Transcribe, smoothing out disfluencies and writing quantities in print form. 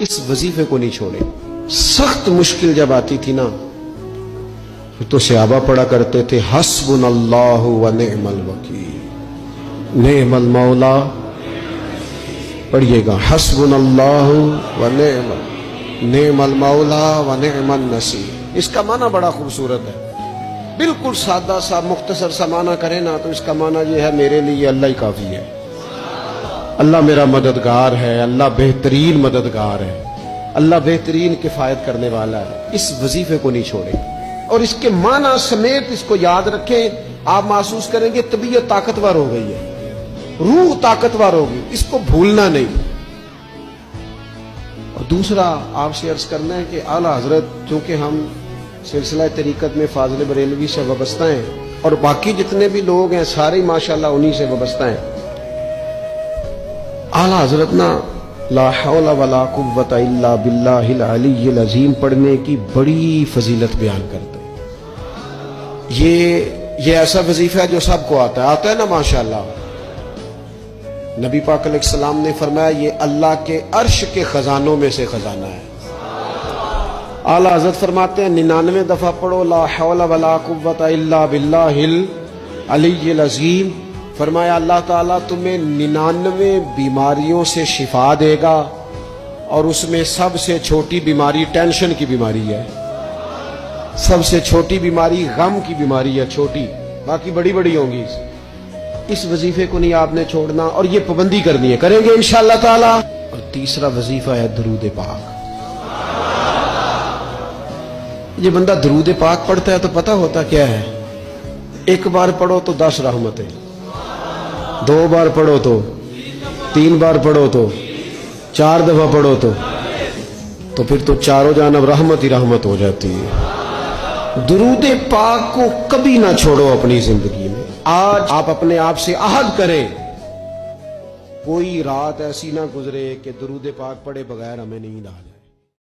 اس वजीफे को नहीं छोड़े। सख्त मुश्किल जब आती थी ना तो सहाबा पढ़ा करते थे हस्बुनल्लाहु व निअमल वकील, निअमल मौला। पढ़िएगा हस्बुनल्लाहु व निअमल मौला व निअमल नसीर। इसका माना बड़ा खूबसूरत है। बिल्कुल सादा सा मुख्तसर सा माना करें ना तो इसका माना ये है मेरे लिए अल्लाह ही काफी है, अल्लाह मेरा मददगार है, अल्लाह बेहतरीन मददगार है, अल्लाह बेहतरीन किफायत करने वाला है। इस वजीफे को नहीं छोड़े और इसके माना समेत इसको याद रखें। आप महसूस करेंगे तबीयत ताकतवर हो गई है, रूह ताकतवर होगी, इसको भूलना नहीं। और दूसरा आपसे अर्ज करना है कि आला हजरत, चूंकि हम सिलसिला तरीकत में फाजिल बरेलवी से वाबस्ता हैं और बाकी जितने भी लोग हैं सारे माशाल्लाह उन्हीं से वाबस्ता हैं। आला हजरत ना ला हौला वला कुव्वता इल्ला बिल्लाहिल अलीय्यिल अज़ीम पढ़ने की बड़ी फजीलत बयान करते हैं। ये ऐसा वजीफा है जो सबको आता है ना माशाल्लाह। नबी पाक अलैहिस्सलाम ने फरमाया ये अल्लाह के अर्श के खजानों में से खजाना है। आला हज़रत फरमाते हैं 99 दफा पढ़ो ला हौला वला कुव्वता इल्ला बिल्लाहिल अलीय्यिल अज़ीम। फरमाया अल्लाह ताला तुम्हें 99 बीमारियों से शिफा देगा और उसमें सबसे छोटी बीमारी टेंशन की बीमारी है, सबसे छोटी बीमारी गम की बीमारी है, छोटी, बाकी बड़ी बड़ी होंगी। इस वजीफे को नहीं आपने छोड़ना और ये पाबंदी करनी है, करेंगे इंशाअल्लाह ताला। और तीसरा वजीफा है दरूद पाक। ये बंदा दरूद पाक पढ़ता है तो पता होता क्या है, एक बार पढ़ो तो 10 रहमतें, 2 बार पढ़ो तो, 3 बार पढ़ो तो, 4 दफा पढ़ो तो फिर तो चारों जानब रहमत ही रहमत हो जाती है। दरूद पाक को कभी ना छोड़ो अपनी जिंदगी में। आज आप अपने आप से अहद करें कोई रात ऐसी ना गुजरे कि दरूद पाक पढ़े बगैर हमें नींद आ जाए।